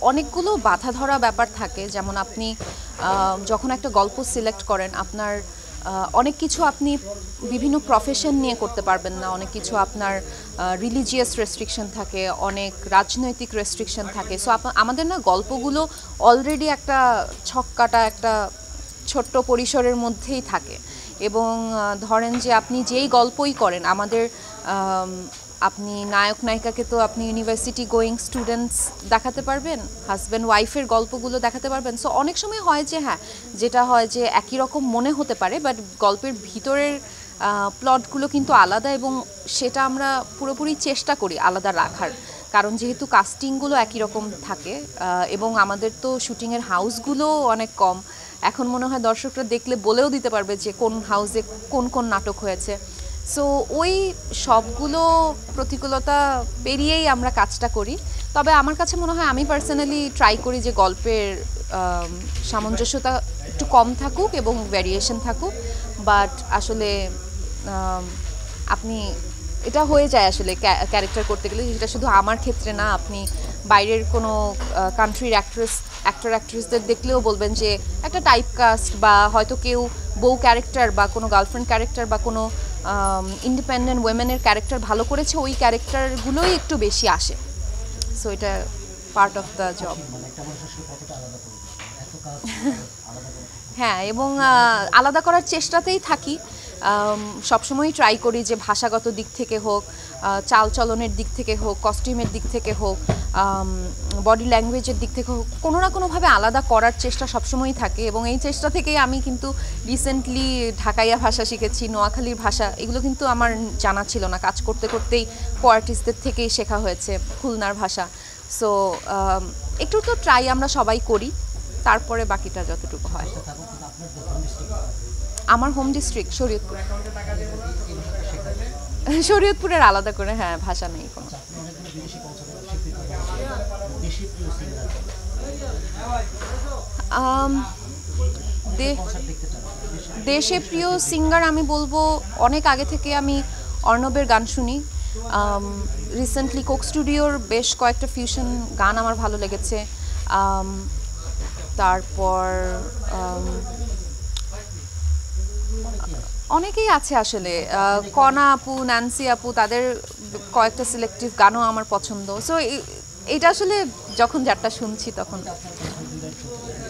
অনেকগুলো বাধা ধরা ব্যাপার থাকে, যেমন আপনি যখন একটা গল্প সিলেক্ট করেন, আপনার অনেক কিছু আপনি বিভিন্ন প্রফেশন নিয়ে করতে পারবেন না, অনেক কিছু আপনার রিলিজিয়াস রেস্ট্রিকশন থাকে, অনেক রাজনৈতিক রেস্ট্রিকশন থাকে। সো আমাদের না গল্পগুলো অলরেডি একটা ছক্কাটা একটা ছোট্ট পরিসরের মধ্যেই থাকে। এবং ধরেন যে আপনি যেই গল্পই করেন, আমাদের আপনি নায়ক নায়িকাকে তো আপনি ইউনিভার্সিটি গোয়িং স্টুডেন্টস দেখাতে পারবেন, হাজব্যান্ড ওয়াইফের গল্পগুলো দেখাতে পারবেন। সো অনেক সময় হয় যে হ্যাঁ, যেটা হয় যে একই রকম মনে হতে পারে, বাট গল্পের ভিতরের প্লটগুলো কিন্তু আলাদা, এবং সেটা আমরা পুরোপুরি চেষ্টা করি আলাদা রাখার, কারণ যেহেতু কাস্টিংগুলো একই রকম থাকে এবং আমাদের তো শুটিংয়ের হাউসগুলোও অনেক কম। এখন মনে হয় দর্শকরা দেখলে বলেও দিতে পারবে যে কোন হাউসে কোন কোন নাটক হয়েছে। সো ওই সবগুলো প্রতিকূলতা পেরিয়েই আমরা কাজটা করি। তবে আমার কাছে মনে হয়, আমি পার্সোনালি ট্রাই করি যে গল্পের সামঞ্জস্যতা একটু কম থাকুক এবং ভ্যারিয়েশন থাকুক, বাট আসলে আপনি এটা হয়ে যায় আসলে ক্যারেক্টার করতে গেলে, যেটা শুধু আমার ক্ষেত্রে না, আপনি বাইরের কোনো কান্ট্রির অ্যাক্ট্রেসদের দেখলেও বলবেন যে একটা টাইপ কাস্ট, বা হয়তো কেউ বউ ক্যারেক্টার বা কোনো গার্লফ্রেন্ড ক্যারেক্টার বা কোনো ইন্ডিপেন্ডেন্ট ওয়েমেনের ক্যারেক্টার ভালো করেছে, ওই ক্যারেক্টারগুলোই একটু বেশি আসে। সো এটা পার্ট অফ দ্য জব। হ্যাঁ, এবং আলাদা করার চেষ্টাতেই থাকি। সবসময়ই ট্রাই করি যে ভাষাগত দিক থেকে হোক, চালচলনের দিক থেকে হোক, কস্টিউমের দিক থেকে হোক, বডি ল্যাঙ্গুয়েজের দিক থেকে হোক, কোনো না কোনোভাবে আলাদা করার চেষ্টা সবসময়ই থাকে। এবং এই চেষ্টা থেকেই আমি কিন্তু রিসেন্টলি ঢাকাইয়া ভাষা শিখেছি, নোয়াখালীর ভাষা, এগুলো কিন্তু আমার জানা ছিল না, কাজ করতে করতেই কোয়ার্টিস্টদের থেকেই শেখা হয়েছে, খুলনার ভাষা। সো একটু তো ট্রাই আমরা সবাই করি, তারপরে বাকিটা যতটুকু হয়। আমার হোম ডিস্ট্রিক্ট শরীয়তপুর। শরীয়তপুরের আলাদা করে হ্যাঁ ভাষা নেই কোনো। দেশে প্রিয় সিঙ্গার আমি বলবো, অনেক আগে থেকে আমি অর্ণবের গান শুনি। রিসেন্টলি কোক স্টুডিওর বেশ কয়েকটা ফিউশন গান আমার ভালো লেগেছে। তারপর অনেকেই আছে আসলে, কনা আপু, ন্যান্সি আপু, তাদের কয়েকটা সিলেক্টিভ গানও আমার পছন্দ। সো এটা আসলে যখন যারটা শুনছি তখন